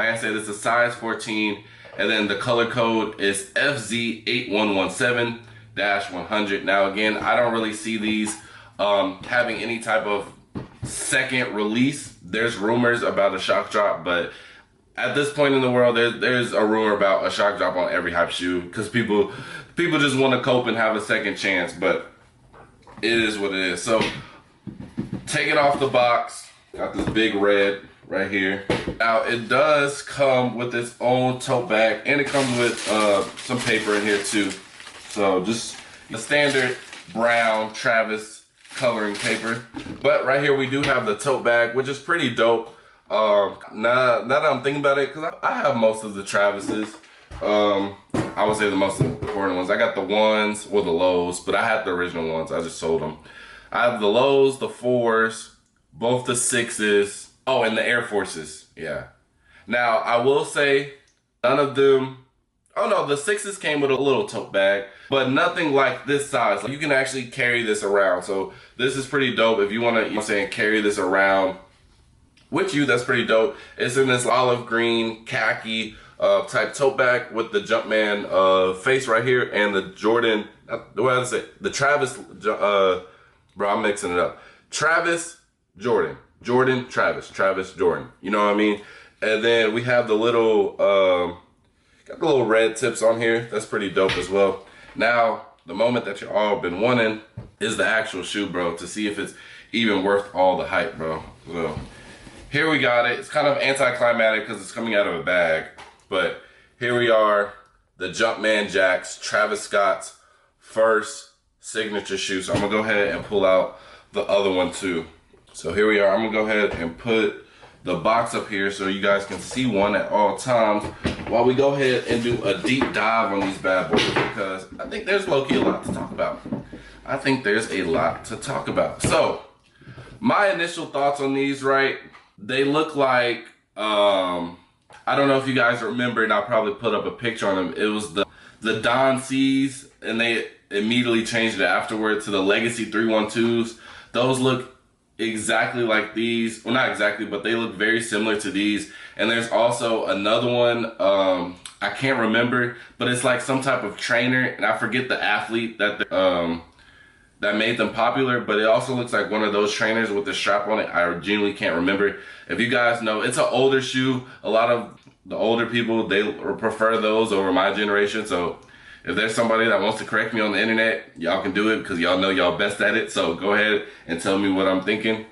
Like I said, it's a size 14, and then the color code is FZ8117-100. Now again, I don't really see these having any type of second release. There's rumors about a shock drop, but at this point in the world, there's a rumor about a shock drop on every hype shoe because people just want to cope and have a second chance, but it is what it is. So take it off the box. Got this big red right here. Now it does come with its own tote bag, and it comes with some paper in here too. So just the standard brown Travis coloring paper. But right here we do have the tote bag, which is pretty dope. Now that I'm thinking about it, because I have most of the Travises. I would say the most important ones. I got the ones, well, the lows, but I had the original ones. I just sold them. I have the lows, the 4s, both the 6s. Oh, and the Air Forces. Yeah. Now, I will say none of them. Oh no, the 6s came with a little tote bag, but nothing like this size. Like, you can actually carry this around. So this is pretty dope. If you want to, carry this around with you, that's pretty dope. It's in this olive green khaki type tote bag with the Jumpman face right here, and the Jordan, what did I say? The Travis, bro, I'm mixing it up. Travis, Jordan, Jordan, Travis, Travis, Jordan. You know what I mean? And then we have the little, got the little red tips on here. That's pretty dope as well. Now, the moment that you all been wanting is the actual shoe, bro, to see if it's even worth all the hype, bro. So here we got it. It's kind of anticlimactic because it's coming out of a bag. But here we are, the Jumpman Jacks, Travis Scott's first signature shoe. So I'm gonna go ahead and pull out the other one too. So here we are. I'm gonna go ahead and put the box up here so you guys can see one at all times while we go ahead and do a deep dive on these bad boys, because I think there's low-key a lot to talk about. I think there's a lot to talk about. So my initial thoughts on these, right? They look like, I don't know if you guys remember, and I'll probably put up a picture on them. It was the Don C's, and they immediately changed it afterward to the Legacy 312s. Those look exactly like these. Well, not exactly, but they look very similar to these. And there's also another one, I can't remember, but it's like some type of trainer, and I forget the athlete that that made them popular, but it also looks like one of those trainers with the strap on it. I genuinely can't remember. If you guys know, it's an older shoe. A lot of the older people, they prefer those over my generation. So if there's somebody that wants to correct me on the internet, y'all can do it because y'all know y'all best at it. So go ahead and tell me what I'm thinking.